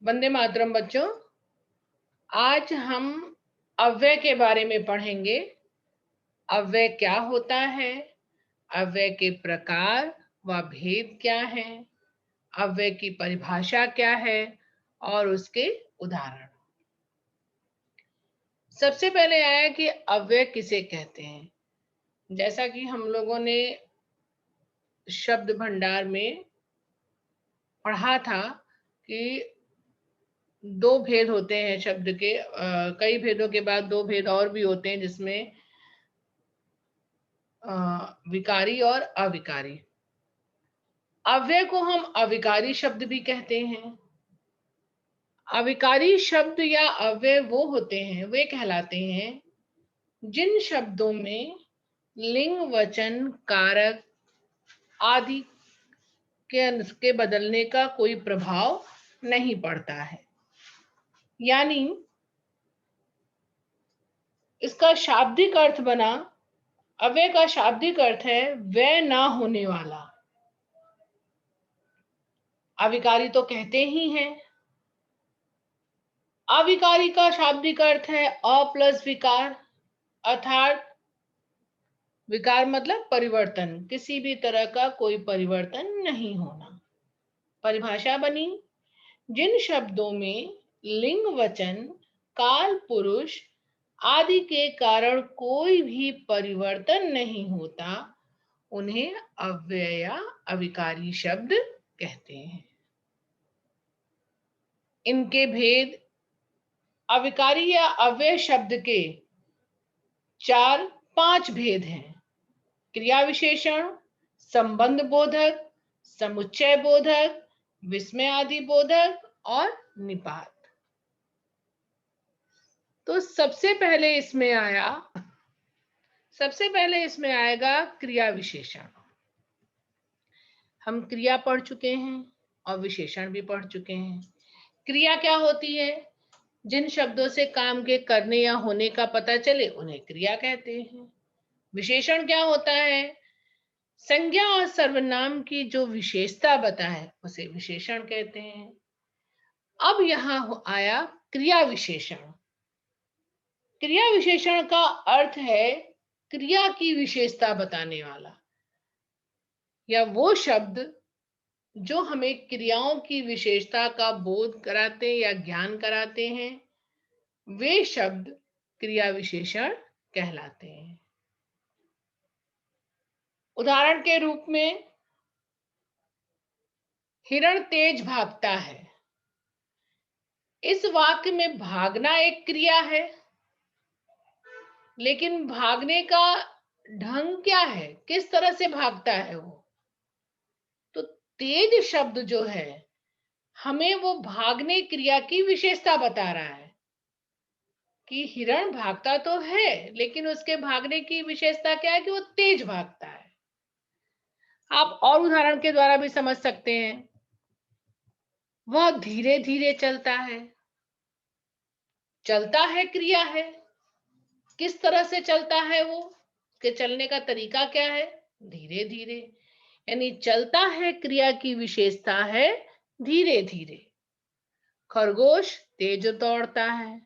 वंदे मातरम बच्चों। आज हम अव्यय के बारे में पढ़ेंगे। अव्यय क्या होता है, अव्यय के प्रकार व भेद क्या है, अव्यय की परिभाषा क्या है और उसके उदाहरण। सबसे पहले आया कि अव्यय किसे कहते हैं। जैसा कि हम लोगों ने शब्द भंडार में पढ़ा था कि दो भेद होते हैं शब्द के। कई भेदों के बाद दो भेद और भी होते हैं, जिसमें विकारी और अविकारी। अव्यय को हम अविकारी शब्द भी कहते हैं। अविकारी शब्द या अव्यय वो होते हैं, वे कहलाते हैं जिन शब्दों में लिंग, वचन, कारक आदि के बदलने का कोई प्रभाव नहीं पड़ता है। यानी इसका शाब्दिक अर्थ बना, अव्यय का शाब्दिक अर्थ है व्यय ना होने वाला। अविकारी तो कहते ही हैं। अविकारी का शाब्दिक अर्थ है अ प्लस विकार, अर्थात विकार मतलब परिवर्तन, किसी भी तरह का कोई परिवर्तन नहीं होना। परिभाषा बनी, जिन शब्दों में लिंग, वचन, काल, पुरुष आदि के कारण कोई भी परिवर्तन नहीं होता, उन्हें अव्यय या अविकारी शब्द कहते हैं। इनके भेद। अविकारी या अव्यय शब्द के 4-5 भेद हैं। क्रिया विशेषण, संबंध बोधक, समुच्चय बोधक, विस्मय आदि बोधक और निपात। तो सबसे पहले इसमें आएगा क्रिया विशेषण। हम क्रिया पढ़ चुके हैं और विशेषण भी पढ़ चुके हैं। क्रिया क्या होती है? जिन शब्दों से काम के करने या होने का पता चले उन्हें क्रिया कहते हैं। विशेषण क्या होता है? संज्ञा और सर्वनाम की जो विशेषता बताए उसे विशेषण कहते हैं। अब यहाँ आया क्रिया विशेषण। क्रिया विशेषण का अर्थ है क्रिया की विशेषता बताने वाला, या वो शब्द जो हमें क्रियाओं की विशेषता का बोध कराते या ज्ञान कराते हैं, वे शब्द क्रिया विशेषण कहलाते हैं। उदाहरण के रूप में, हिरण तेज भागता है। इस वाक्य में भागना एक क्रिया है, लेकिन भागने का ढंग क्या है, किस तरह से भागता है वो? तो तेज शब्द जो है हमें वो भागने क्रिया की विशेषता बता रहा है कि हिरण भागता तो है, लेकिन उसके भागने की विशेषता क्या है कि वो तेज भागता है। आप और उदाहरण के द्वारा भी समझ सकते हैं। वह धीरे धीरे चलता है। चलता है क्रिया है, किस तरह से चलता है वो, उसके चलने का तरीका क्या है? धीरे धीरे। यानी चलता है क्रिया की विशेषता है धीरे धीरे। खरगोश तेज दौड़ता है।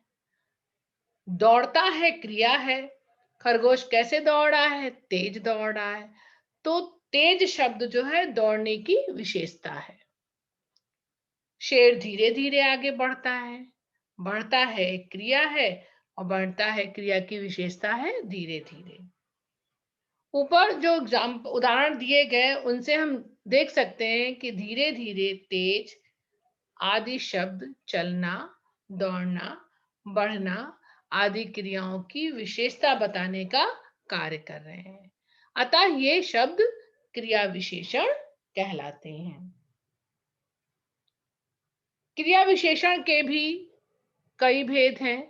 दौड़ता है क्रिया है। खरगोश कैसे दौड़ रहा है? तेज दौड़ रहा है। तो तेज शब्द जो है दौड़ने की विशेषता है। शेर धीरे धीरे आगे बढ़ता है। बढ़ता है एक क्रिया है और बढ़ता है क्रिया की विशेषता है धीरे धीरे। ऊपर जो उदाहरण दिए गए उनसे हम देख सकते हैं कि धीरे धीरे, तेज आदि शब्द चलना, दौड़ना, बढ़ना आदि क्रियाओं की विशेषता बताने का कार्य कर रहे हैं। अतः ये शब्द क्रिया विशेषण कहलाते हैं। क्रिया विशेषण के भी कई भेद हैं।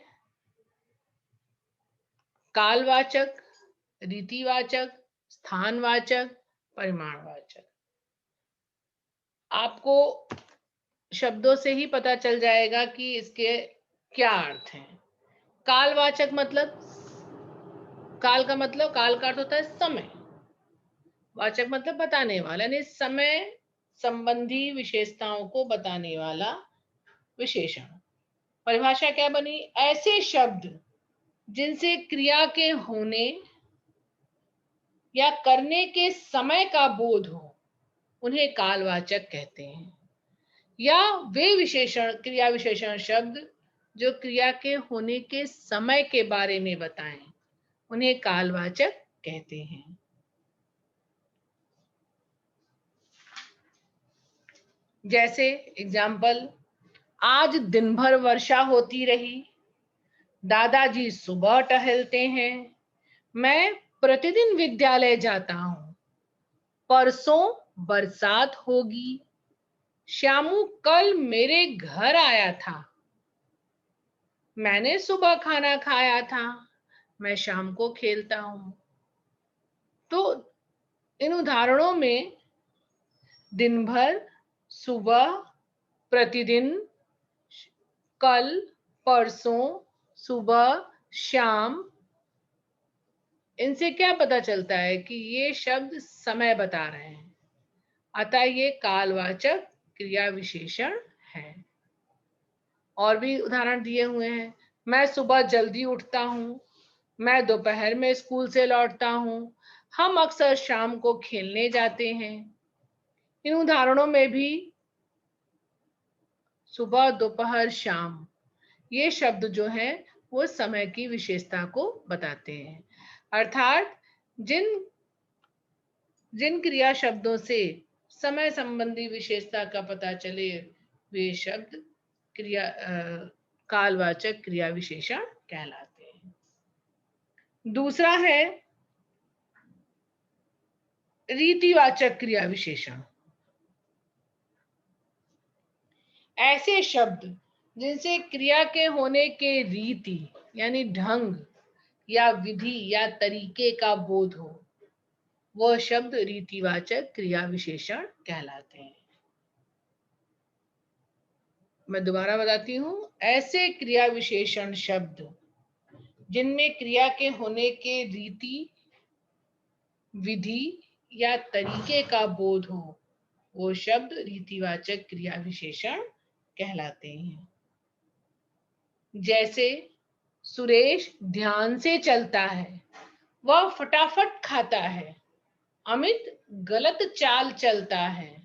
कालवाचक, रीतिवाचक, स्थानवाचक, परिमाणवाचक। आपको शब्दों से ही पता चल जाएगा कि इसके क्या अर्थ हैं। कालवाचक मतलब, काल का अर्थ होता है समय। वाचक मतलब बताने वाला, यानी समय संबंधी विशेषताओं को बताने वाला विशेषण। परिभाषा क्या बनी? ऐसे शब्द जिनसे क्रिया के होने या करने के समय का बोध हो, उन्हें कालवाचक कहते हैं। या वे विशेषण, क्रिया विशेषण शब्द जो क्रिया के होने के समय के बारे में बताएं, उन्हें कालवाचक कहते हैं। जैसे एग्जाम्पल, आज दिन भर वर्षा होती रही, दादाजी सुबह टहलते हैं, मैं प्रतिदिन विद्यालय जाता हूं, परसों बरसात होगी, श्यामू कल मेरे घर आया था, मैंने सुबह खाना खाया था, मैं शाम को खेलता हूं। तो इन उदाहरणों में दिन भर, सुबह, प्रतिदिन, कल, परसों, सुबह, शाम, इनसे क्या पता चलता है कि ये शब्द समय बता रहे हैं, अतः ये कालवाचक क्रिया विशेषण है। और भी उदाहरण दिए हुए हैं। मैं सुबह जल्दी उठता हूँ, मैं दोपहर में स्कूल से लौटता हूँ, हम अक्सर शाम को खेलने जाते हैं। इन उदाहरणों में भी सुबह, दोपहर, शाम, ये शब्द जो है वो समय की विशेषता को बताते हैं। अर्थात जिन जिन क्रिया शब्दों से समय संबंधी विशेषता का पता चले, वे शब्द कालवाचक क्रिया विशेषण कहलाते हैं। दूसरा है रीतिवाचक क्रिया विशेषण। ऐसे शब्द जिनसे क्रिया के होने के रीति यानी ढंग या विधि या तरीके का बोध हो, वह शब्द रीतिवाचक क्रिया विशेषण कहलाते हैं। मैं दोबारा बताती हूं, ऐसे क्रिया विशेषण शब्द जिनमें क्रिया के होने के रीति, विधि या तरीके का बोध हो, वो शब्द रीतिवाचक क्रिया विशेषण कहलाते हैं। जैसे सुरेश ध्यान से चलता है, वह फटाफट खाता है, अमित गलत चाल चलता है,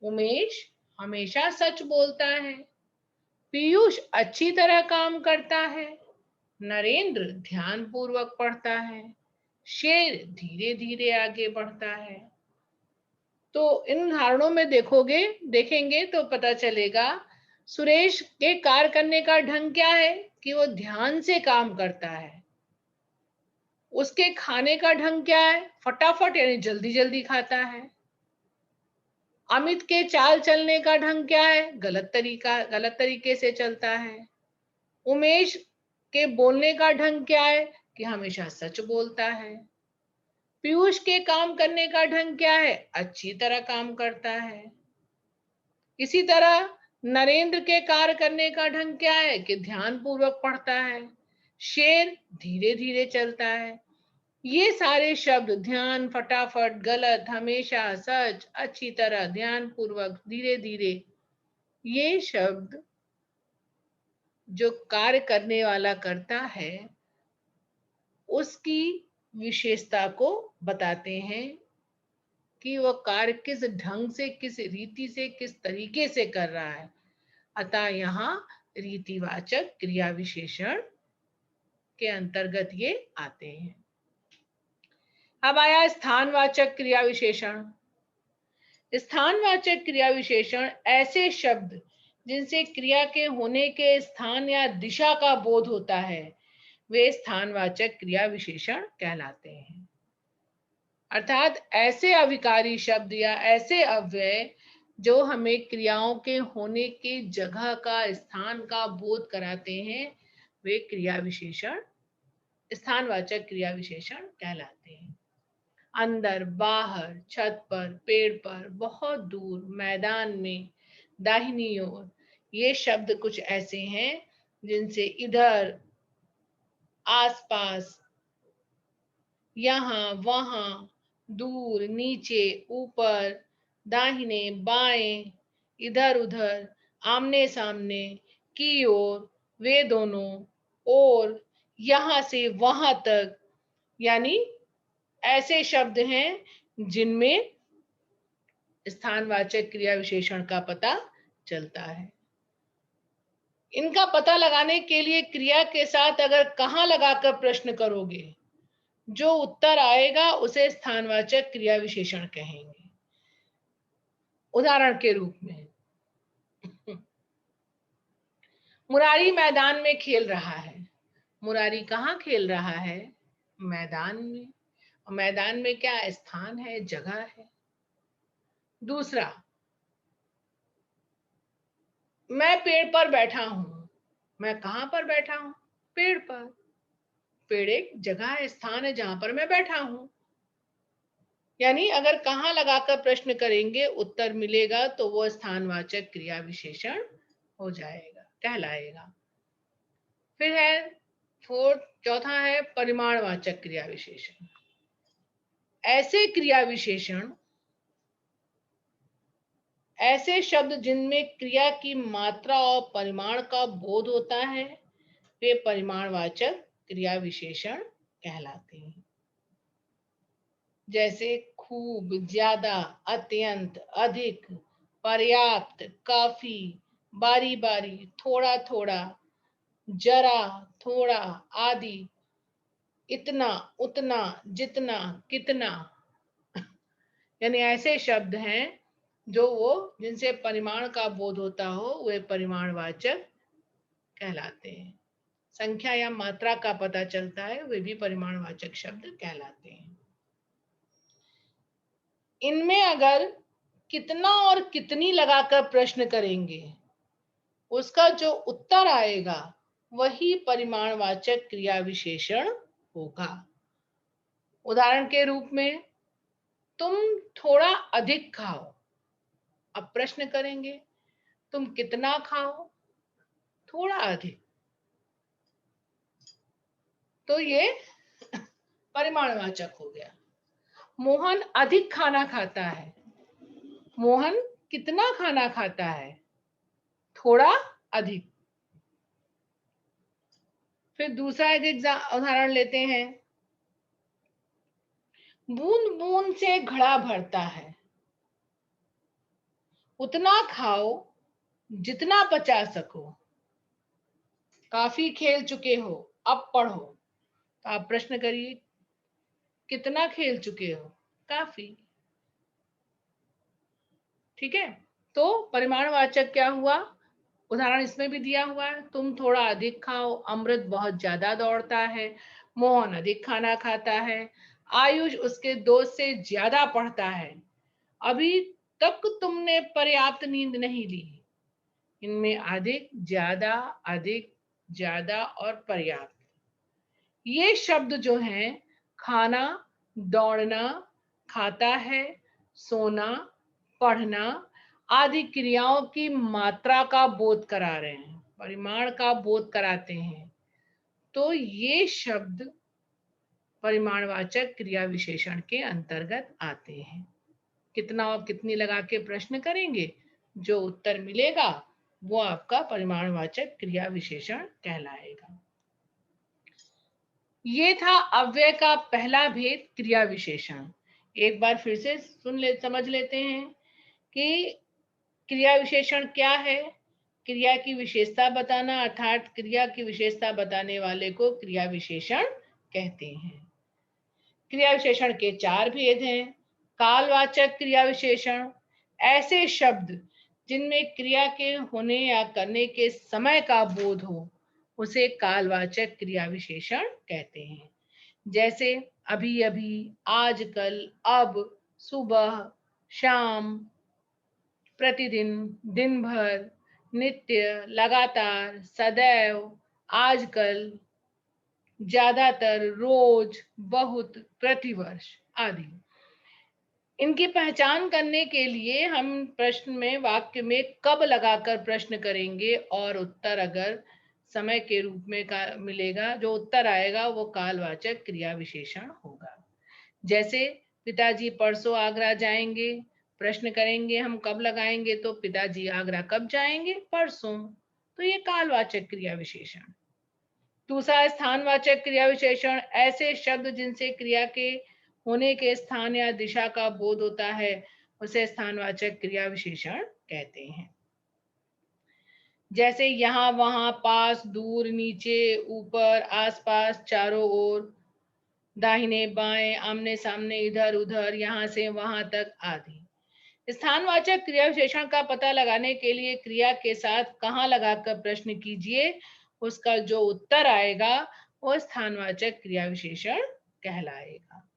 उमेश हमेशा सच बोलता है, पीयूष अच्छी तरह काम करता है, नरेंद्र ध्यान पूर्वक पढ़ता है, शेर धीरे धीरे आगे बढ़ता है। तो इन उदाहरणों में देखेंगे तो पता चलेगा सुरेश के कार्य करने का ढंग क्या है कि वो ध्यान से काम करता है। उसके खाने का ढंग क्या है? फटाफट यानी जल्दी जल्दी खाता है। अमित के चाल चलने का ढंग क्या है? गलत तरीके से चलता है। उमेश के बोलने का ढंग क्या है कि हमेशा सच बोलता है। पीयूष के काम करने का ढंग क्या है? अच्छी तरह काम करता है। इसी तरह नरेंद्र के कार्य करने का ढंग क्या है कि ध्यान पूर्वक पढ़ता है। शेर धीरे धीरे चलता है। ये सारे शब्द ध्यान, फटाफट, गलत, हमेशा, सच, अच्छी तरह, ध्यान पूर्वक, धीरे धीरे, ये शब्द जो कार्य करने वाला करता है उसकी विशेषता को बताते हैं कि वह कार्य किस ढंग से, किस रीति से, किस तरीके से कर रहा है। अतः यहाँ रीतिवाचक क्रिया विशेषण के अंतर्गत ये आते हैं। अब आया स्थानवाचक क्रिया विशेषण। स्थानवाचक क्रिया विशेषण ऐसे शब्द जिनसे क्रिया के होने के स्थान या दिशा का बोध होता है, वे स्थानवाचक क्रिया विशेषण कहलाते हैं। अर्थात ऐसे अविकारी शब्द या ऐसे अव्यय जो हमें क्रियाओं के होने के जगह का, स्थान का बोध कराते हैं, वे क्रिया विशेषण, स्थानवाचक क्रिया विशेषण कहलाते हैं। अंदर, बाहर, छत पर, पेड़ पर, बहुत दूर, मैदान में, दाहिनी ओर, ये शब्द कुछ ऐसे हैं जिनसे इधर, आसपास, यहाँ, वहां, दूर, नीचे, ऊपर, दाहिने, बाएं, इधर उधर आमने सामने, की ओर, वे दोनों, और, यहां से वहां तक, यानी ऐसे शब्द हैं जिनमें स्थानवाचक क्रिया विशेषण का पता चलता है। इनका पता लगाने के लिए क्रिया के साथ अगर कहां लगाकर प्रश्न करोगे, जो उत्तर आएगा उसे स्थानवाचक क्रिया विशेषण कहेंगे। उदाहरण के रूप में, मुरारी मैदान में खेल रहा है। मुरारी कहाँ खेल रहा है? मैदान में। मैदान में क्या स्थान है, जगह है। दूसरा, मैं पेड़ पर बैठा हूं। मैं कहां पर बैठा हूं? पेड़ पर। पेड़ एक जगह है, स्थान है जहां पर मैं बैठा हूं। यानी अगर कहां लगाकर प्रश्न करेंगे उत्तर मिलेगा तो वो स्थानवाचक क्रिया विशेषण हो जाएगा, कहलाएगा। फिर है चौथा है परिमाणवाचक क्रिया विशेषण। ऐसे क्रिया विशेषण, ऐसे शब्द जिनमें क्रिया की मात्रा और परिमाण का बोध होता है, वे परिमाणवाचक क्रिया विशेषण कहलाते हैं। जैसे खूब, ज्यादा, अत्यंत, अधिक, पर्याप्त, काफी, बारी बारी, थोड़ा थोड़ा, जरा, थोड़ा, आदि, इतना, उतना, जितना, कितना। यानी ऐसे शब्द हैं जो वो जिनसे परिमाण का बोध होता हो, वे परिमाणवाचक कहलाते हैं। संख्या या मात्रा का पता चलता है, वे भी परिमाणवाचक शब्द कहलाते हैं। इनमें अगर कितना और कितनी लगाकर प्रश्न करेंगे, उसका जो उत्तर आएगा वही परिमाणवाचक क्रिया विशेषण होगा। उदाहरण के रूप में, तुम थोड़ा अधिक खाओ। अब प्रश्न करेंगे, तुम कितना खाओ? थोड़ा अधिक। तो ये परिमाणवाचक हो गया। मोहन अधिक खाना खाता है। मोहन कितना खाना खाता है? थोड़ा अधिक। फिर दूसरा एक उदाहरण लेते हैं। बूंद बूंद से घड़ा भरता है। उतना खाओ जितना पचा सको। काफी खेल चुके हो, अब पढ़ो। तो आप प्रश्न करिए, कितना खेल चुके हो? काफी। ठीक है। तो परिमाणवाचक क्या हुआ? उदाहरण इसमें भी दिया हुआ है। तुम थोड़ा अधिक खाओ, अमृत बहुत ज्यादा दौड़ता है, मोहन अधिक खाना खाता है, आयुष उसके दोस्त से ज्यादा पढ़ता है, अभी तक तुमने पर्याप्त नींद नहीं ली। इनमें अधिक, ज्यादा और पर्याप्त, ये शब्द जो हैं खाना, दौड़ना, खाता है, सोना, पढ़ना आदि क्रियाओं की मात्रा का बोध करा रहे हैं, परिमाण का बोध कराते हैं। तो ये शब्द परिमाणवाचक क्रिया विशेषण के अंतर्गत आते हैं। कितना और कितनी लगा के प्रश्न करेंगे, जो उत्तर मिलेगा वो आपका परिमाणवाचक क्रिया विशेषण कहलाएगा। ये था अव्यय का पहला भेद, क्रिया विशेषण। एक बार फिर से समझ लेते हैं कि क्रिया विशेषण क्या है। क्रिया की विशेषता बताना, अर्थात क्रिया की विशेषता बताने वाले को क्रिया विशेषण कहते हैं। क्रिया विशेषण के चार भेद हैं। कालवाचक क्रिया विशेषण, ऐसे शब्द जिनमें क्रिया के होने या करने के समय का बोध हो, उसे कालवाचक क्रिया विशेषण कहते हैं। जैसे अभी अभी, आजकल, अब, सुबह, शाम, प्रतिदिन, दिन भर, नित्य, लगातार, सदैव, आजकल, ज्यादातर, रोज, बहुत, प्रतिवर्ष आदि। इनकी पहचान करने के लिए हम प्रश्न में, वाक्य में कब लगाकर प्रश्न करेंगे और उत्तर अगर समय के रूप में का मिलेगा, जो उत्तर आएगा वो कालवाचक क्रिया विशेषण होगा। जैसे पिताजी परसों आगरा जाएंगे, प्रश्न करेंगे हम कब लगाएंगे, तो पिताजी आगरा कब जाएंगे, परसों। तो ये कालवाचक क्रिया विशेषण। दूसरा स्थानवाचक क्रिया विशेषण, ऐसे शब्द जिनसे क्रिया के होने के स्थान या दिशा का बोध होता है उसे स्थानवाचक क्रिया विशेषण कहते हैं। जैसे यहाँ वहां, पास, दूर, नीचे, ऊपर, आसपास, चारों ओर, दाहिने बाएं, आमने सामने, इधर उधर, यहाँ से वहां तक आदि। स्थानवाचक क्रिया विशेषण का पता लगाने के लिए क्रिया के साथ कहाँ लगाकर प्रश्न कीजिए, उसका जो उत्तर आएगा वो स्थानवाचक क्रिया विशेषण कहलाएगा।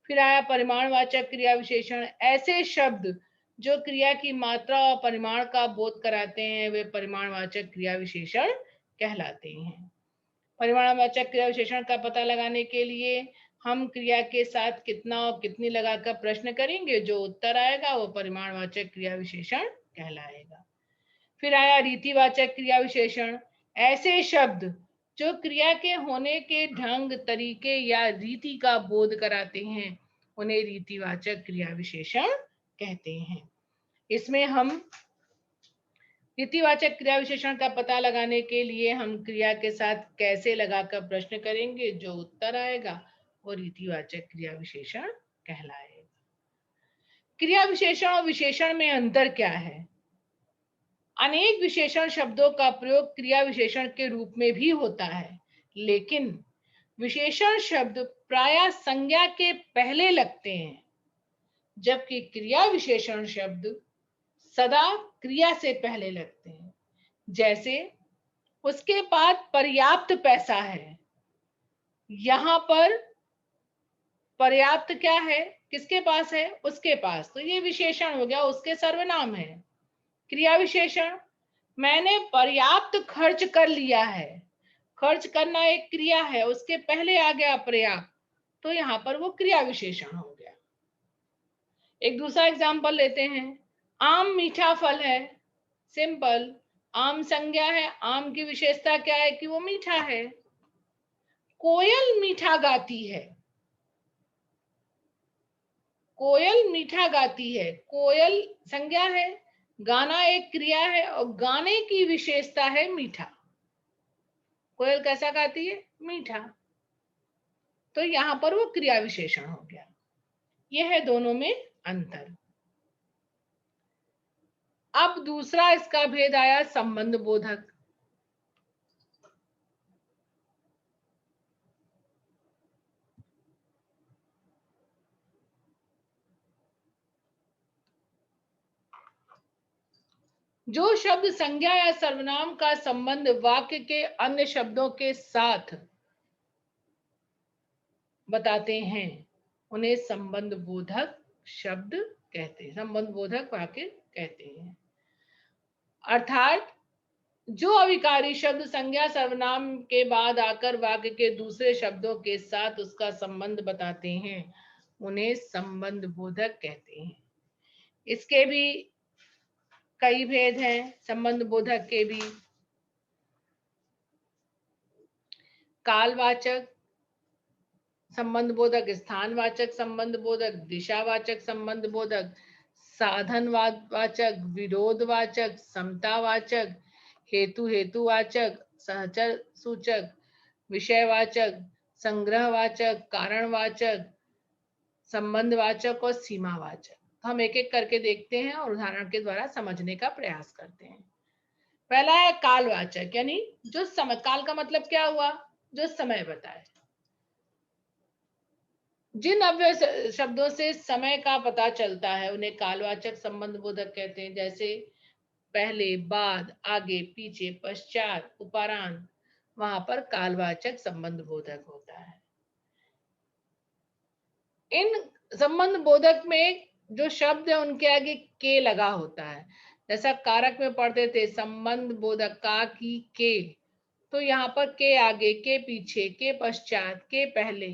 फिर आया परिमाणवाचक क्रिया विशेषण, ऐसे शब्द जो क्रिया की मात्रा और परिमाण का बोध कराते हैं वे परिमाणवाचक क्रिया विशेषण कहलाते हैं। परिमाणवाचक क्रिया विशेषण का पता लगाने के लिए हम क्रिया के साथ कितना और कितनी लगाकर प्रश्न करेंगे, जो उत्तर आएगा वो परिमाणवाचक क्रिया विशेषण कहलाएगा। फिर आया रीतिवाचक क्रिया विशेषण, ऐसे शब्द जो क्रिया के होने के ढंग, तरीके या रीति का बोध कराते हैं उन्हें रीतिवाचक क्रिया विशेषण कहते हैं। इसमें हम रीतिवाचक क्रिया विशेषण का पता लगाने के लिए हम क्रिया के साथ कैसे लगाकर प्रश्न करेंगे, जो उत्तर आएगा वो रीतिवाचक क्रिया विशेषण कहलाएगा। क्रिया विशेषण और विशेषण में अंतर क्या है? अनेक विशेषण शब्दों का प्रयोग क्रिया विशेषण के रूप में भी होता है, लेकिन विशेषण शब्द प्रायः संज्ञा के पहले लगते हैं, जबकि क्रिया विशेषण शब्द सदा क्रिया से पहले लगते हैं। जैसे उसके पास पर्याप्त पैसा है, यहां पर पर्याप्त क्या है, किसके पास है, उसके पास, तो ये विशेषण हो गया, उसके सर्वनाम है। क्रिया विशेषण, मैंने पर्याप्त खर्च कर लिया है, खर्च करना एक क्रिया है, उसके पहले आ गया पर्याप्त, तो यहां पर वो क्रिया विशेषण हो गया। एक दूसरा एग्जांपल लेते हैं, आम मीठा फल है, सिंपल, आम संज्ञा है, आम की विशेषता क्या है कि वो मीठा है। कोयल मीठा गाती है, कोयल मीठा गाती है, कोयल संज्ञा है, गाना एक क्रिया है और गाने की विशेषता है मीठा। कोयल कैसा गाती है, मीठा, तो यहां पर वो क्रिया विशेषण हो गया। यह है दोनों में अंतर। अब दूसरा इसका भेद आया संबंध बोधक। जो शब्द संज्ञा या सर्वनाम का संबंध वाक्य के अन्य शब्दों के साथ बताते हैं उन्हें संबंध बोधक शब्द कहते हैं, संबंध बोधक वाक्य कहते हैं। अर्थात जो अविकारी शब्द संज्ञा सर्वनाम के बाद आकर वाक्य के दूसरे शब्दों के साथ उसका संबंध बताते हैं उन्हें संबंध बोधक कहते हैं। इसके भी कई भेद हैं, संबंध बोधक के भी। कालवाचक संबंध बोधक, स्थानवाचक संबंध बोधक, दिशावाचक संबंध बोधक, साधनवाचक, विरोधवाचक, समतावाचक, हेतुवाचक, सहचर सूचक, विषयवाचक, संग्रहवाचक, कारणवाचक, संबंधवाचक और सीमावाचक। हम एक एक करके देखते हैं और उदाहरण के द्वारा समझने का प्रयास करते हैं। पहला है कालवाचक, यानी जो समय, काल का मतलब क्या हुआ, जो समय बताए। जिन अव्यय शब्दों से समय का पता चलता है उन्हें कालवाचक संबंध बोधक कहते हैं। जैसे पहले, बाद, आगे, पीछे, पश्चात, उपरांत, वहां पर कालवाचक संबंध बोधक होता है। इन संबंध बोधक में जो शब्द है उनके आगे के लगा होता है। जैसा कारक में पढ़ते थे संबंध बोधक का की के, तो यहाँ पर के आगे, के पीछे, के पश्चात, के पहले,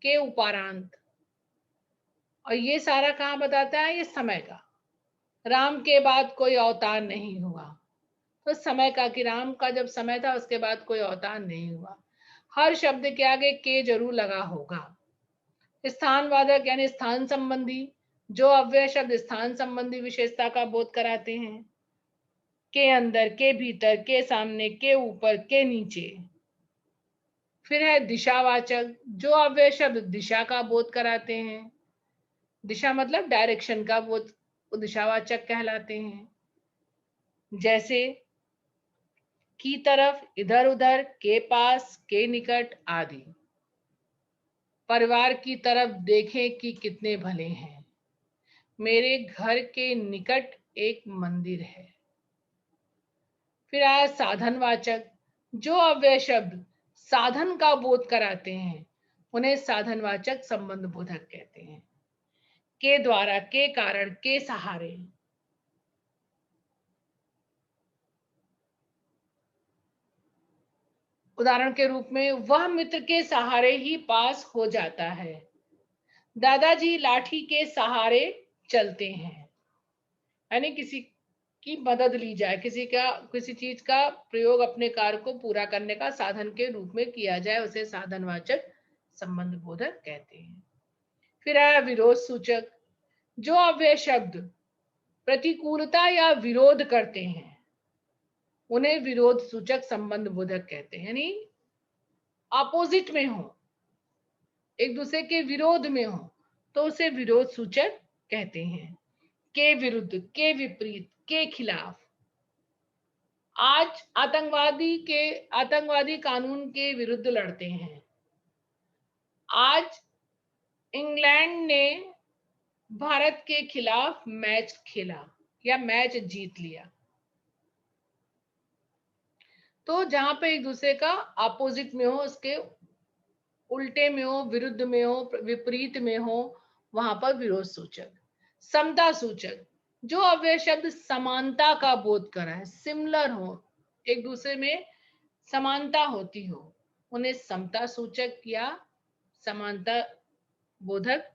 के उपरांत, और ये सारा कहाँ बताता है, ये समय का। राम के बाद कोई अवतार नहीं हुआ, तो समय का कि राम का जब समय था उसके बाद कोई अवतार नहीं हुआ। हर शब्द के आगे के जरूर लगा होगा। स्थानवाचक यानी स्थान संबंधी, जो अव्यय शब्द स्थान संबंधी विशेषता का बोध कराते हैं। के अंदर, के भीतर, के सामने, के ऊपर, के नीचे। फिर है दिशावाचक, जो अव्यय शब्द दिशा का बोध कराते हैं। दिशा मतलब डायरेक्शन का बोध, दिशावाचक कहलाते हैं। जैसे की तरफ, इधर उधर, के पास, के निकट आदि। परिवार की तरफ देखें कि कितने भले हैं। मेरे घर के निकट एक मंदिर है। फिर आया साधनवाचक, जो अव्यय शब्द साधन का बोध कराते हैं उन्हें साधनवाचक संबंध बोधक कहते हैं। के द्वारा, के कारण, के सहारे। उदाहरण के रूप में, वह मित्र के सहारे ही पास हो जाता है। दादाजी लाठी के सहारे चलते हैं। यानी किसी की मदद ली जाए, किसी चीज का प्रयोग अपने कार्य को पूरा करने का साधन के रूप में किया जाए, उसे साधनवाचक संबंध बोधक कहते हैं। फिर आया विरोध सूचक, जो अव्यय शब्द प्रतिकूलता या विरोध करते हैं उन्हें विरोध सूचक संबंध बोधक कहते हैं। यानी अपोजिट में हो, एक दूसरे के विरोध में हो, तो उसे विरोध सूचक कहते हैं। के विरुद्ध, के विपरीत, के खिलाफ। आज आतंकवादी कानून के विरुद्ध लड़ते हैं। आज इंग्लैंड ने भारत के खिलाफ मैच खेला या मैच जीत लिया। तो जहां पे एक दूसरे का अपोजिट में हो, उसके उल्टे में हो, विरुद्ध में हो, विपरीत में हो, वहां पर विरोध सूचक। समता सूचक, जो अव्यय शब्द समानता का बोध करा है, सिमिलर हो, एक दूसरे में समानता होती हो, उन्हें समता सूचक या समानता बोधक,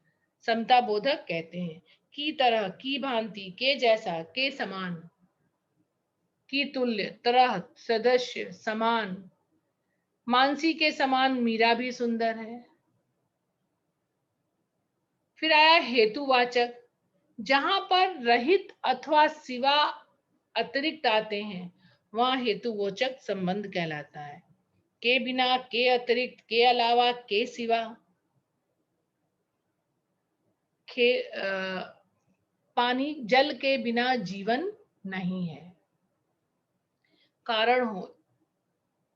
समता बोधक कहते हैं। की तरह, की भांति, के जैसा, के समान, की तुल्य, तरह, सदस्य, समान। मानसी के समान मीरा भी सुंदर है। फिर आया हेतुवाचक, जहां पर रहित अथवा सिवा अतिरिक्त आते हैं वहां हेतुवाचक संबंध कहलाता है। के बिना, के अतिरिक्त, के अलावा, के सिवा। पानी, जल के बिना जीवन नहीं है। कारण हो,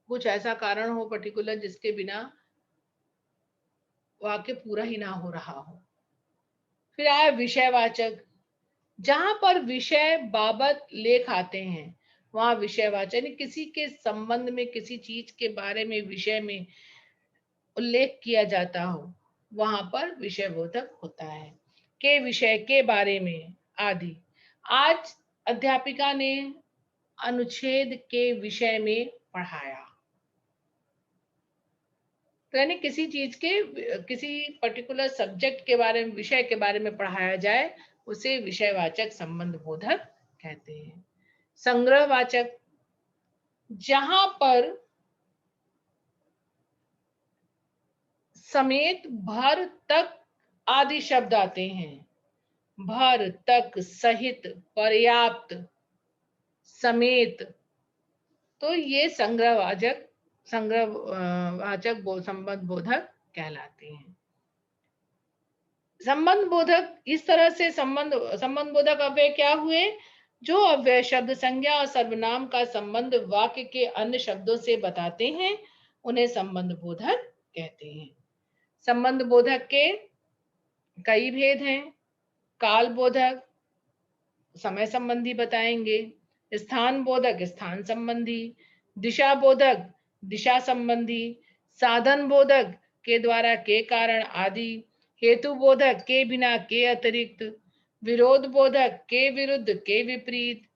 कुछ ऐसा कारण हो पर्टिकुलर जिसके बिना वाक्य पूरा ही ना हो रहा हो। फिर आया विषयवाचक, जहां पर विषय बाबत लेख आते हैं वहां विषयवाचक, यानी किसी के संबंध में, किसी चीज के बारे में, विषय में उल्लेख किया जाता हो वहां पर विषयबोधक होता है। के विषय, के बारे में आदि। आज अध्यापिका ने अनुच्छेद के विषय में पढ़ाया। तो यानी किसी चीज के, किसी पर्टिकुलर सब्जेक्ट के बारे में, विषय के बारे में पढ़ाया जाए उसे विषयवाचक संबंध बोधक कहते हैं। संग्रहवाचक, जहां पर समेत, भर, तक आदि शब्द आते हैं। भर, तक, सहित, पर्याप्त, समेत। तो ये संग्रहवाचक संबंध बोधक कहलाते हैं। संबंध बोधक, इस तरह से संबंध बोधक अव्यय क्या हुए? जो अव्यय शब्द संज्ञा और सर्वनाम का संबंध वाक्य के अन्य शब्दों से बताते हैं उन्हें संबंध बोधक कहते हैं। संबंध बोधक के कई भेद हैं। काल बोधक, समय संबंधी बताएंगे। स्थान बोधक, स्थान संबंधी। दिशा बोधक, दिशा संबंधी। साधन बोधक, के द्वारा, के कारण आदि। हेतु बोधक, के बिना, के अतिरिक्त। विरोध बोधक, के विरुद्ध, के विपरीत।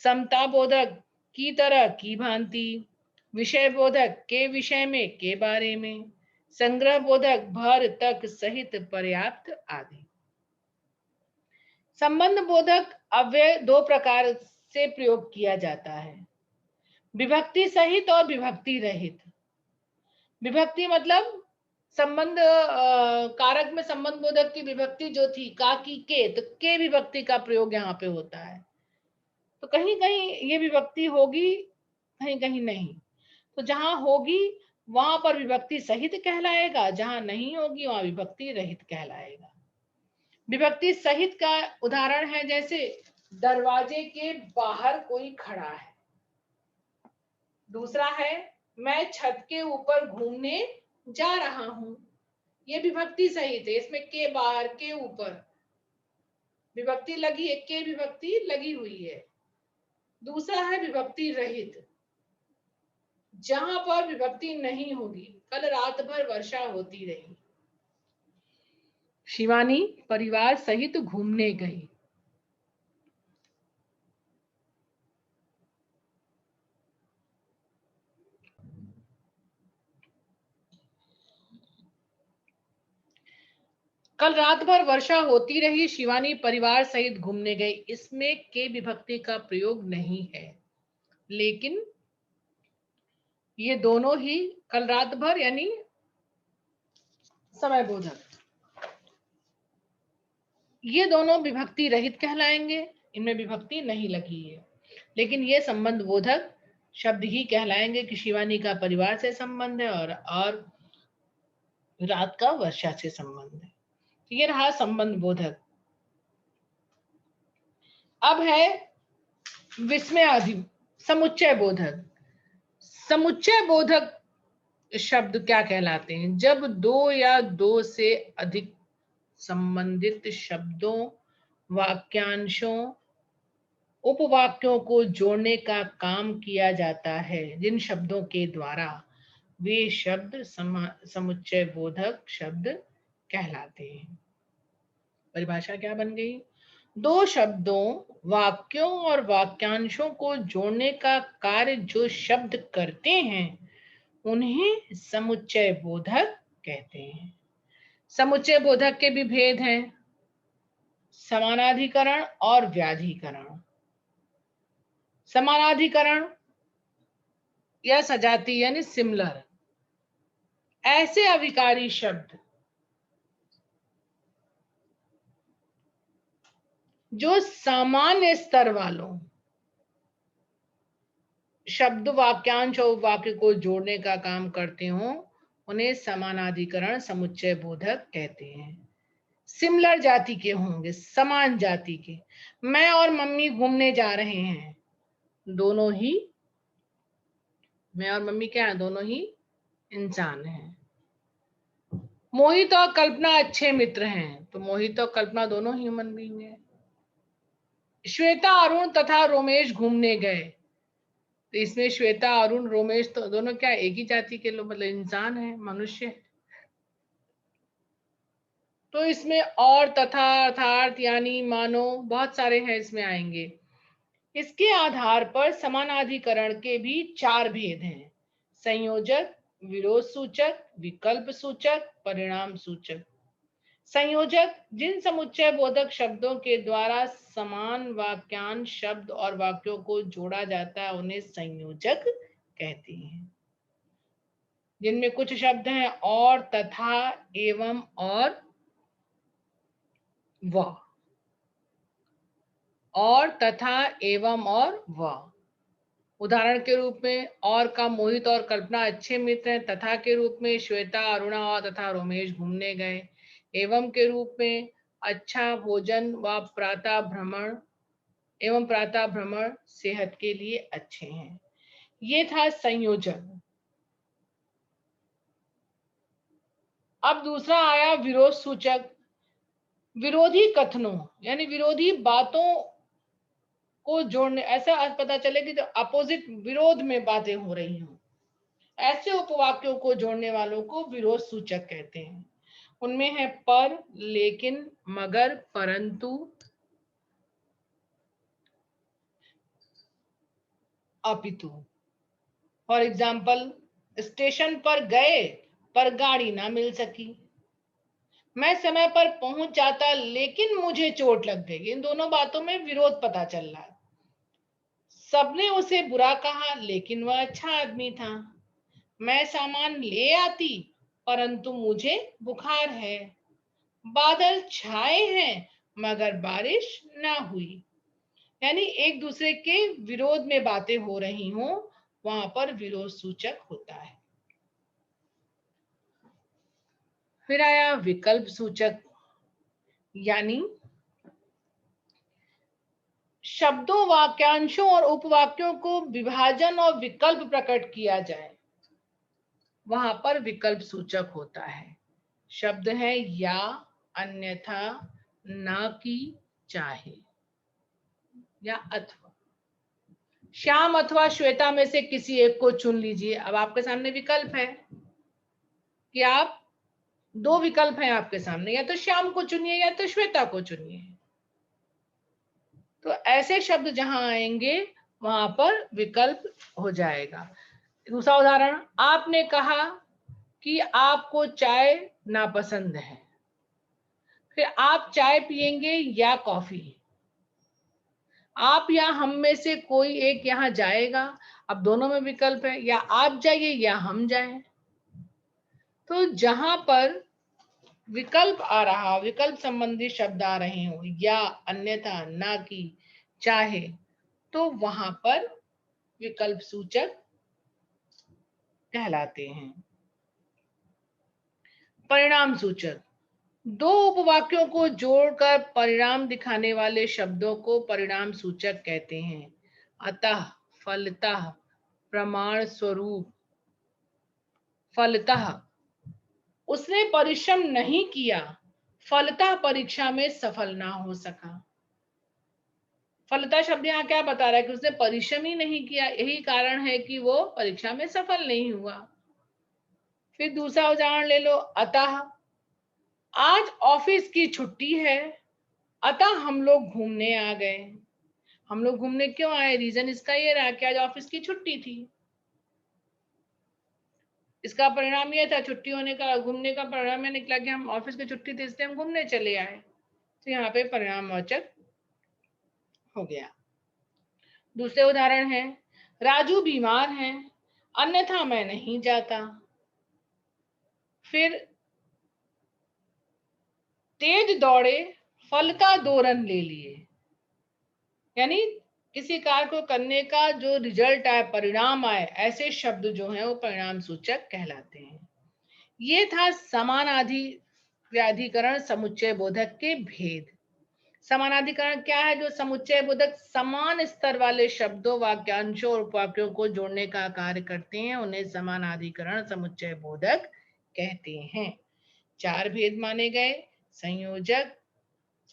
समता बोधक, की तरह, की भांति। विषय बोधक, के विषय में, के बारे में। संग्रह बोधक, भर, तक, सहित, पर्याप्त आदि। संबंध बोधक अव्यय दो प्रकार से प्रयोग किया जाता है, विभक्ति सहित और विभक्ति रहित। विभक्ति मतलब संबंध कारक में संबंध बोधक की विभक्ति जो थी का की के, तो के विभक्ति का प्रयोग यहाँ पे होता है। तो कहीं कहीं ये विभक्ति होगी, कहीं कहीं नहीं। तो जहां होगी वहां पर विभक्ति सहित कहलाएगा, जहां नहीं होगी वहां विभक्ति रहित कहलाएगा। विभक्ति सहित का उदाहरण है जैसे दरवाजे के बाहर कोई खड़ा है। दूसरा है मैं छत के ऊपर घूमने जा रहा हूं। ये विभक्ति सहित है, इसमें के बाहर के ऊपर विभक्ति लगी है, के विभक्ति लगी हुई है। दूसरा है विभक्ति रहित, जहां पर विभक्ति नहीं होगी। कल रात भर वर्षा होती रही। शिवानी परिवार सहित घूमने गई। कल रात भर वर्षा होती रही, शिवानी परिवार सहित घूमने गई। इसमें के विभक्ति का प्रयोग नहीं है, लेकिन ये दोनों ही कल रात भर यानी समय बोधक, ये दोनों विभक्ति रहित कहलाएंगे, इनमें विभक्ति नहीं लगी है। लेकिन ये संबंध बोधक शब्द ही कहलाएंगे कि शिवानी का परिवार से संबंध है और रात का वर्षा से संबंध है। ये रहा संबंध बोधक। अब है विस्मयाधि समुच्चय बोधक। समुच्चय बोधक शब्द क्या कहलाते हैं? जब दो या दो से अधिक संबंधित शब्दों, वाक्यांशों, उपवाक्यों को जोड़ने का काम किया जाता है, जिन शब्दों के द्वारा वे शब्द समुच्चय बोधक शब्द कहलाते हैं। परिभाषा क्या बन गई? दो शब्दों, वाक्यों और वाक्यांशों को जोड़ने का कार्य जो शब्द करते हैं उन्हें समुच्चय बोधक कहते हैं। समुच्चय बोधक के भी भेद हैं, समानाधिकरण और व्याधिकरण। समानाधिकरण या सजाती यानी सिमिलर, ऐसे अविकारी शब्द जो सामान्य स्तर वालों शब्द, वाक्यांश और वाक्य को जोड़ने का काम करते हो उन्हें समानाधिकरण समुच्चय बोधक कहते हैं। सिमिलर जाति के होंगे, समान जाति के। मैं और मम्मी घूमने जा रहे हैं, दोनों ही मैं और मम्मी क्या है? दोनों ही इंसान हैं। मोहित और कल्पना अच्छे मित्र हैं, तो मोहित और कल्पना दोनों ह्यूमन बीइंग हैं। श्वेता, अरुण तथा रोमेश घूमने गए, तो इसमें श्वेता, अरुण, रोमेश तो दोनों क्या एक ही जाति के लोग, मतलब इंसान है, मनुष्य। तो इसमें और, तथा, अर्थात, यानी, मानो बहुत सारे हैं इसमें आएंगे। इसके आधार पर समानाधिकरण के भी चार भेद हैं: संयोजक, विरोध सूचक, विकल्प सूचक, परिणाम सूचक। संयोजक जिन समुच्चय बोधक शब्दों के द्वारा समान वाक्यांश, शब्द और वाक्यों को जोड़ा जाता है उन्हें संयोजक कहते हैं। जिनमें कुछ शब्द हैं और, तथा, एवं और वह, और, तथा, एवं और वह। उदाहरण के रूप में और का मोहित और कल्पना अच्छे मित्र हैं, तथा के रूप में श्वेता, अरुणा और तथा रोमेश घूमने गए, एवं के रूप में अच्छा भोजन व प्रातः भ्रमण एवं प्रातः भ्रमण सेहत के लिए अच्छे हैं। ये था संयोजक। अब दूसरा आया विरोध सूचक। विरोधी कथनों यानी विरोधी बातों को जोड़ने, ऐसा पता चले कि जो अपोजिट, विरोध में बातें हो रही हों, ऐसे उपवाक्यों को जोड़ने वालों को विरोध सूचक कहते हैं। उनमें है पर, लेकिन, मगर, परंतु, अपितु। फॉर एग्जाम्पल, स्टेशन पर गए पर गाड़ी ना मिल सकी। मैं समय पर पहुंच जाता लेकिन मुझे चोट लग गई। इन दोनों बातों में विरोध पता चल रहा है। सबने उसे बुरा कहा लेकिन वह अच्छा आदमी था। मैं सामान ले आती परंतु मुझे बुखार है। बादल छाए हैं मगर बारिश ना हुई। यानी एक दूसरे के विरोध में बातें हो रही हों, वहां पर विरोध सूचक होता है। फिर आया विकल्प सूचक, यानी शब्दों, वाक्यांशों और उपवाक्यों को विभाजन और विकल्प प्रकट किया जाए, वहां पर विकल्प सूचक होता है। शब्द है या, अन्यथा, ना कि, चाहे या अथवा। श्याम अथवा श्वेता में से किसी एक को चुन लीजिए। अब आपके सामने विकल्प है कि आप, दो विकल्प हैं आपके सामने, या तो श्याम को चुनिए या तो श्वेता को चुनिए। तो ऐसे शब्द जहां आएंगे वहां पर विकल्प हो जाएगा। दूसरा उदाहरण, आपने कहा कि आपको चाय नापसंद है। फिर आप चाय पिएंगे या कॉफी। आप या हम में से कोई एक यहाँ जाएगा। अब दोनों में विकल्प है, या आप जाइए या हम जाएं। तो जहां पर विकल्प आ रहा, विकल्प संबंधी शब्द आ रहे हो, या, अन्यथा, ना कि, चाहे, तो वहां पर विकल्प सूचक कहलाते हैं। परिणाम सूचक, दो उपवाक्यों को जोड़कर परिणाम दिखाने वाले शब्दों को परिणाम सूचक कहते हैं। अतः, फलतः, प्रमाण स्वरूप। फलतः, उसने परिश्रम नहीं किया, फलतः परीक्षा में सफल ना हो सका। फलतः शब्द यहाँ क्या बता रहा है कि उसने परिश्रम ही नहीं किया, यही कारण है कि वो परीक्षा में सफल नहीं हुआ। फिर दूसरा उदाहरण ले लो, अतः, आज ऑफिस की छुट्टी है, अतः हम लोग घूमने आ गए। हम लोग घूमने क्यों आए, रीजन इसका ये रहा कि आज ऑफिस की छुट्टी थी। इसका परिणाम ये था, छुट्टी होने का, घूमने का परिणाम ये निकला कि हम ऑफिस की छुट्टी थी इसलिए हम घूमने चले आए। तो यहाँ पे परिणामवाचक हो गया। दूसरे उदाहरण है, राजू बीमार है, अन्यथा मैं नहीं जाता। फिर तेज दौड़े, फलता 2 रन ले लिए। यानी किसी कार्य को करने का जो रिजल्ट आए, परिणाम आए, ऐसे शब्द जो हैं वो परिणाम सूचक कहलाते हैं। ये था समानाधि व्याधिकरण समुच्चय बोधक के भेद। समानाधिकरण क्या है, जो समुच्चय बोधक समान स्तर वाले शब्दों, वाक्यांशों और उपवाक्यों को जोड़ने का कार्य करते हैं, उन्हें समानाधिकरण समुच्चय बोधक कहते हैं। 4 भेद माने गए। संयोजक,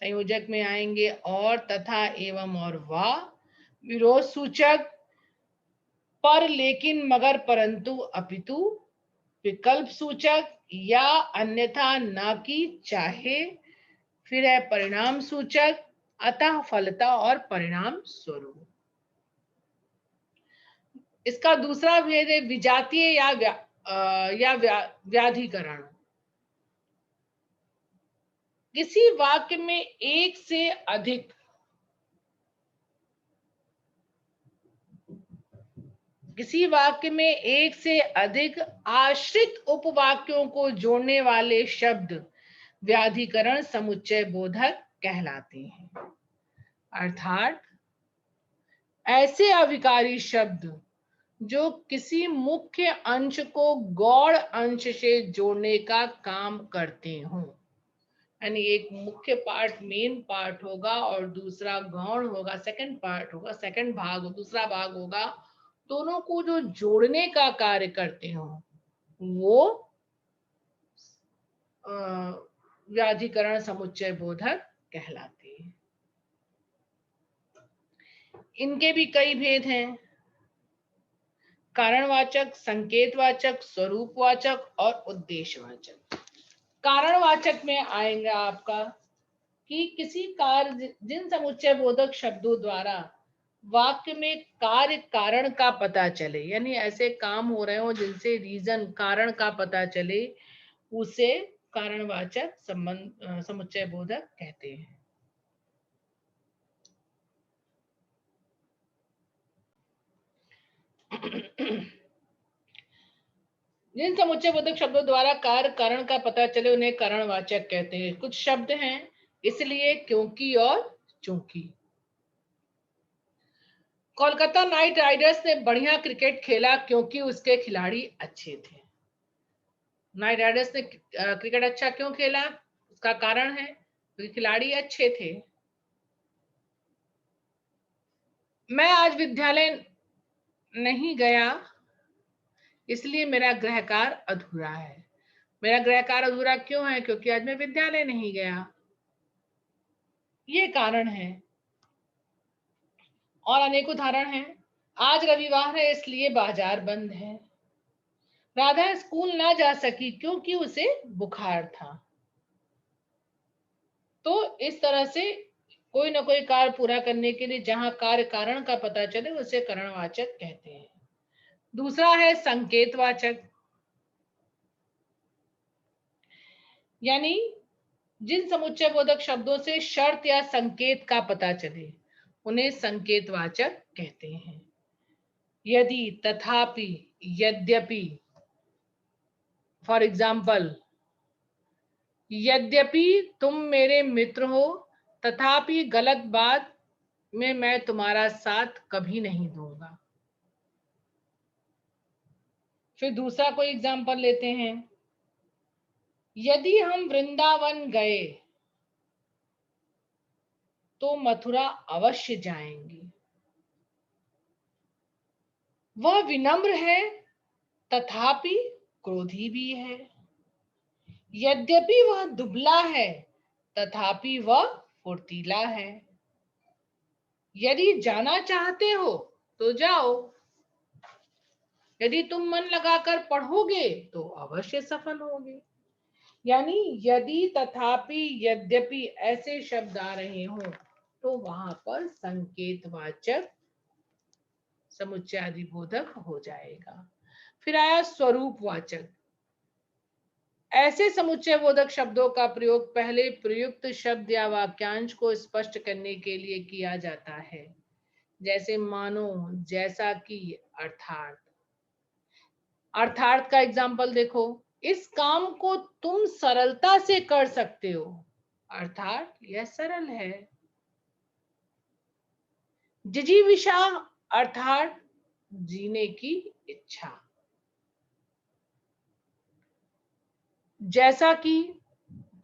संयोजक में आएंगे और, तथा, एवं और वा। विरोध सूचक, पर, लेकिन, मगर, परंतु, अपितु। विकल्प सूचक, या, अन्यथा, ना कि, चाहे। फिर है परिणाम सूचक, अतः, फलता और परिणाम स्वरूप। इसका दूसरा भेद है विजातीय या व्याधिकरण। किसी वाक्य में एक से अधिक, किसी वाक्य में एक से अधिक आश्रित उपवाक्यों को जोड़ने वाले शब्द व्याधिकरण समुच्चय बोधक कहलाते हैं। अर्थात ऐसे अविकारी शब्द जो किसी मुख्य अंश को गौड़ अंश से जोड़ने का काम करते हों। यानी एक मुख्य पार्ट, मेन पार्ट होगा और दूसरा गौण होगा, सेकंड पार्ट होगा, सेकंड भाग, दूसरा भाग होगा। दोनों को जो जोड़ने का कार्य करते हो वो व्याधिकरण समुच्चय बोधक कहलाते हैं। इनके भी कई भेद हैं, कारणवाचक, संकेतवाचक, स्वरूपवाचक और उद्देश्यवाचक। कारणवाचक में आएगा आपका कि किसी कार्य, जिन समुच्चय बोधक शब्दों द्वारा वाक्य में कार्य कारण का पता चले, यानी ऐसे काम हो रहे हो जिनसे रीजन, कारण का पता चले, उसे कारणवाचक संबंध समुच्चय बोधक कहते हैं। जिन समुच्चय बोधक शब्दों द्वारा कार्य कारण का पता चले उन्हें कारणवाचक कहते हैं। कुछ शब्द हैं इसलिए, क्योंकि और चूंकि। कोलकाता नाइट राइडर्स ने बढ़िया क्रिकेट खेला क्योंकि उसके खिलाड़ी अच्छे थे। नाइट राइडर्स ने क्रिकेट अच्छा क्यों खेला, उसका कारण है क्योंकि खिलाड़ी अच्छे थे। मैं आज विद्यालय नहीं गया इसलिए मेरा गृह कार्य अधूरा है। मेरा गृह कार्य अधूरा क्यों है, क्योंकि आज मैं विद्यालय नहीं गया, ये कारण है। और अनेक उदाहरण हैं। आज रविवार है इसलिए बाजार बंद है। राधा स्कूल ना जा सकी क्योंकि उसे बुखार था। तो इस तरह से कोई ना कोई कार्य पूरा करने के लिए जहां कार्य कारण का पता चले उसे कारणवाचक कहते हैं। दूसरा है संकेतवाचक, यानी जिन समुच्चय बोधक शब्दों से शर्त या संकेत का पता चले उन्हें संकेतवाचक कहते हैं। यदि, तथापि, यद्यपि। फॉर एग्जाम्पल, यद्यपि तुम मेरे मित्र हो तथापि गलत बात में मैं तुम्हारा साथ कभी नहीं दूंगा। फिर दूसरा कोई एग्जाम्पल लेते हैं। यदि हम वृंदावन गए तो मथुरा अवश्य जाएंगे। वह विनम्र है तथापि क्रोधी भी है। यद्यपि वह दुबला है तथापि वह फुर्तीला है। यदि जाना चाहते हो तो जाओ, यदि तुम मन लगाकर पढ़ोगे तो अवश्य सफल होगे। यानी यदि, तथापि, यद्यपि ऐसे शब्द आ रहे हो तो वहां पर संकेतवाचक समुच्चयादिबोधक हो जाएगा। फिर आया स्वरूपवाचक। ऐसे समुच्चय बोधक शब्दों का प्रयोग पहले प्रयुक्त शब्द या वाक्यांश को स्पष्ट करने के लिए किया जाता है, जैसे मानो, जैसा कि, अर्थात। अर्थात का एग्जाम्पल देखो, इस काम को तुम सरलता से कर सकते हो, अर्थात यह सरल है। जिजीविषा अर्थात जीने की इच्छा। जैसा कि,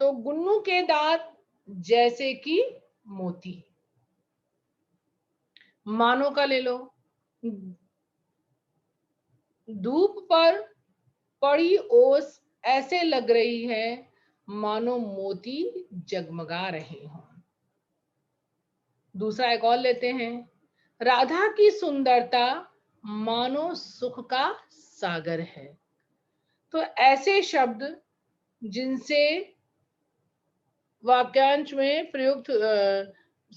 तो गुन्नू के दांत जैसे कि मोती। मानो का ले लो, धूप पर पड़ी ओस ऐसे लग रही है मानो मोती जगमगा रहे हों। दूसरा एक और लेते हैं। राधा की सुंदरता मानो सुख का सागर है। तो ऐसे शब्द जिनसे वाक्यांश में प्रयुक्त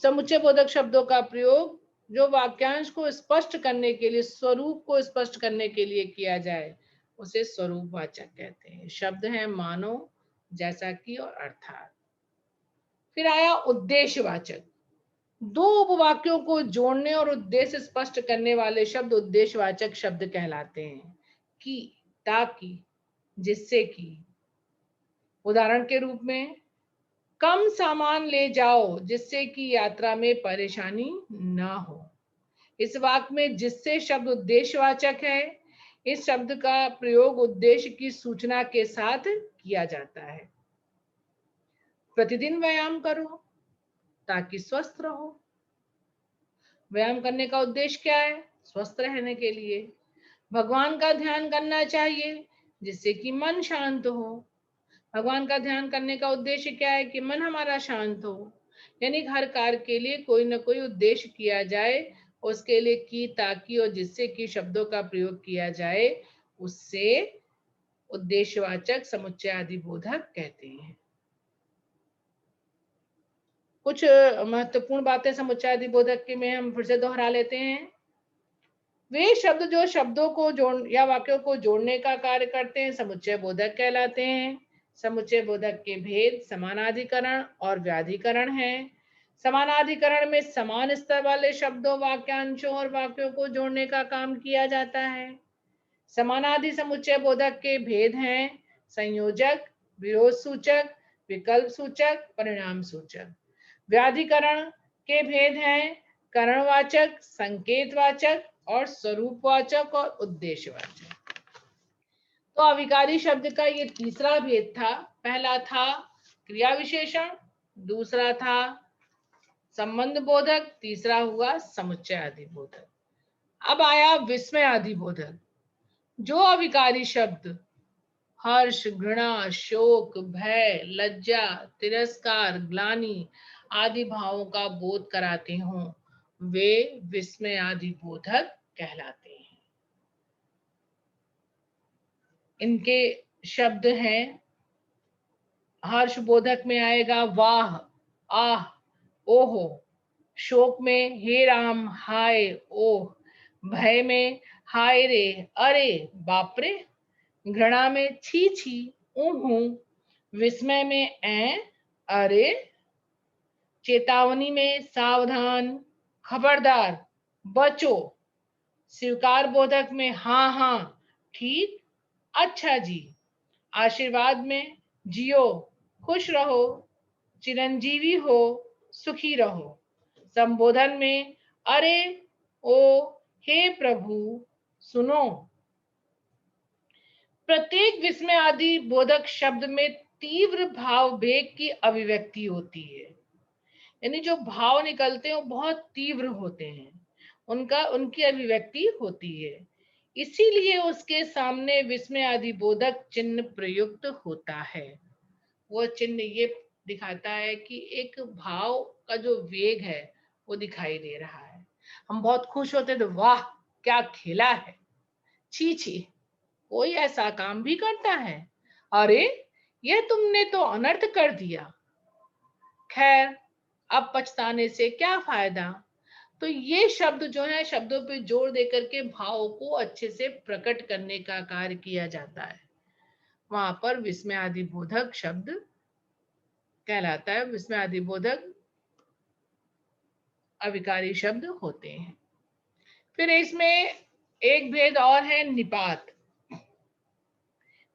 समुच्चय बोधक शब्दों का प्रयोग जो वाक्यांश को स्पष्ट करने के लिए, स्वरूप को स्पष्ट करने के लिए किया जाए, उसे स्वरूपवाचक कहते हैं। शब्द हैं मानो, जैसा कि और अर्थात। फिर आया उद्देश्यवाचक। दो उपवाक्यों को जोड़ने और उद्देश्य स्पष्ट करने वाले शब्द उद्देश्यवाचक शब्द कहलाते हैं। कि, ताकि, जिससे कि। उदाहरण के रूप में, कम सामान ले जाओ जिससे कि यात्रा में परेशानी ना हो। इस वाक्य में जिससे शब्द उद्देश्यवाचक है। इस शब्द का प्रयोग उद्देश्य की सूचना के साथ किया जाता है। प्रतिदिन व्यायाम करो ताकि स्वस्थ रहो। व्यायाम करने का उद्देश्य क्या है? स्वस्थ रहने के लिए। भगवान का ध्यान करना चाहिए जिससे कि मन शांत हो। भगवान का ध्यान करने का उद्देश्य क्या है? कि मन हमारा शांत हो। यानी हर कार्य के लिए कोई ना कोई उद्देश्य किया जाए, उसके लिए की, ताकि और जिससे कि शब्दों का प्रयोग किया जाए, उससे उद्देश्यवाचक समुच्चयादिबोधक कहते हैं। कुछ महत्वपूर्ण बातें समुच्चयादिबोधक के में हम फिर से दोहरा लेते हैं। वे शब्द जो शब्दों को जोड़ या वाक्यों को जोड़ने का कार्य करते हैं समुच्चय बोधक कहलाते हैं। समुच्चय बोधक के भेद समानाधिकरण और व्याधिकरण हैं। समानाधिकरण में समान स्तर वाले शब्दों, वाक्यांशों और वाक्यों को जोड़ने का काम किया जाता है। समानादि समुच्चय बोधक के भेद हैं संयोजक, विरोध सूचक, विकल्प सूचक, परिणाम सूचक। व्याधिकरण के भेद हैं करणवाचक, संकेतवाचक और स्वरूपवाचक और उद्देश्यवाचक। तो अविकारी शब्द का ये तीसरा भेद था। पहला था क्रिया विशेषण, दूसरा था संबंध बोधक, तीसरा हुआ समुच्चय आदि बोधक। अब आया विस्मय आदि बोधक। जो अविकारी शब्द हर्ष, घृणा, शोक, भय, लज्जा, तिरस्कार, ग्लानि आदि भावों का बोध कराते हों, वे विस्मय आदि बोधक कहलाते हैं। इनके शब्द हैं, हर्ष बोधक में आएगा वाह, आह, ओहो। शोक में हे राम, हाय, ओह। भय में हाय रे, अरे, बाप रे। घृणा में छी छी, ऊहू। विस्मय में अरे। चेतावनी में सावधान, खबरदार, बचो। स्वीकार बोधक में हाँ हाँ, ठीक, अच्छा जी। आशीर्वाद में जियो, खुश रहो, चिरंजीवी हो, सुखी रहो। संबोधन में अरे, ओ, हे प्रभु, सुनो। प्रत्येक विस्मय आदि बोधक शब्द में तीव्र भाव वेग की अभिव्यक्ति होती है। यानी जो भाव निकलते हैं वो बहुत तीव्र होते हैं, उनकी अभिव्यक्ति होती है। इसीलिए उसके सामने विस्मय आदि बोधक चिन्ह प्रयुक्त होता है। वो चिन्ह ये दिखाता है कि एक भाव का जो वेग है वो दिखाई दे रहा है। हम बहुत खुश होते तो वाह क्या खेला है, छी छी, कोई ऐसा काम भी करता है, अरे ये तुमने तो अनर्थ कर दिया, खैर अब पछताने से क्या फायदा। तो ये शब्द जो है, शब्दों पे जोर देकर के भाव को अच्छे से प्रकट करने का कार्य किया जाता है। वहां पर विस्मय आदि बोधक शब्द कहलाता है। विस्मय आदि बोधक अविकारी शब्द होते हैं। फिर इसमें एक भेद और है निपात।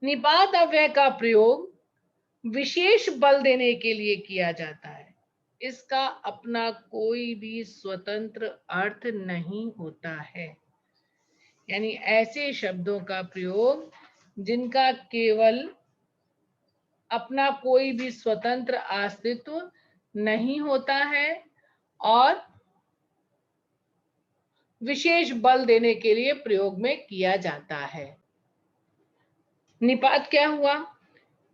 निपात अव्यय का प्रयोग विशेष बल देने के लिए किया जाता है। इसका अपना कोई भी स्वतंत्र अर्थ नहीं होता है। यानी ऐसे शब्दों का प्रयोग जिनका केवल अपना कोई भी स्वतंत्र अस्तित्व नहीं होता है और विशेष बल देने के लिए प्रयोग में किया जाता है। निपात क्या हुआ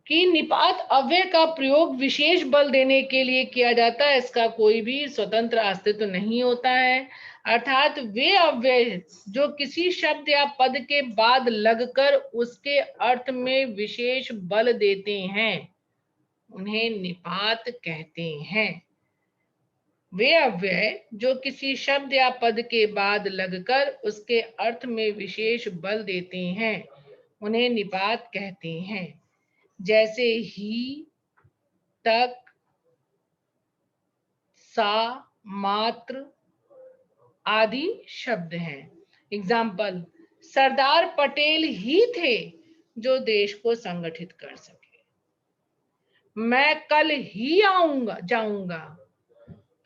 कि निपात अव्यय का प्रयोग विशेष बल देने के लिए किया जाता है। इसका कोई भी स्वतंत्र अस्तित्व नहीं होता है। अर्थात वे अव्यय जो किसी शब्द या पद के बाद लगकर उसके अर्थ में विशेष बल देते हैं, उन्हें निपात कहते हैं। वे अव्यय जो किसी शब्द या पद के बाद लगकर उसके अर्थ में विशेष बल देते हैं, उन्हें निपात कहते हैं। जैसे ही, तक, सा, मात्र आदि शब्द हैं। एग्जाम्पल, सरदार पटेल ही थे जो देश को संगठित कर सके। मैं कल ही जाऊंगा,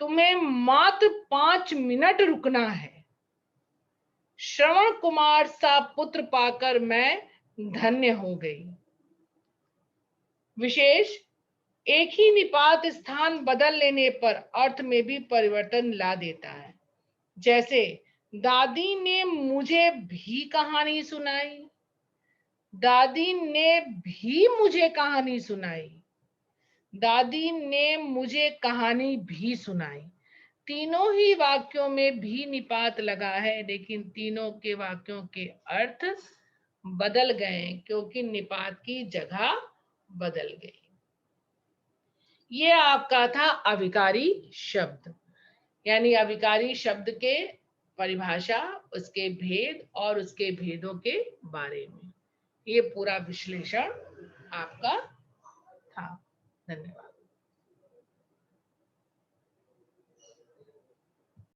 तुम्हें मात्र 5 मिनट रुकना है। श्रवण कुमार सा पुत्र पाकर मैं धन्य हो गई। विशेष एक ही निपात स्थान बदल लेने पर अर्थ में भी परिवर्तन ला देता है। जैसे दादी ने मुझे भी कहानी सुनाई, दादी ने भी मुझे कहानी सुनाई, दादी ने मुझे कहानी भी सुनाई। तीनों ही वाक्यों में भी निपात लगा है, लेकिन तीनों के वाक्यों के अर्थ बदल गए क्योंकि निपात की जगह बदल गई। ये आपका था अविकारी शब्द। यानी अविकारी शब्द के परिभाषा, उसके भेद और उसके भेदों के बारे में ये पूरा विश्लेषण आपका था। धन्यवाद।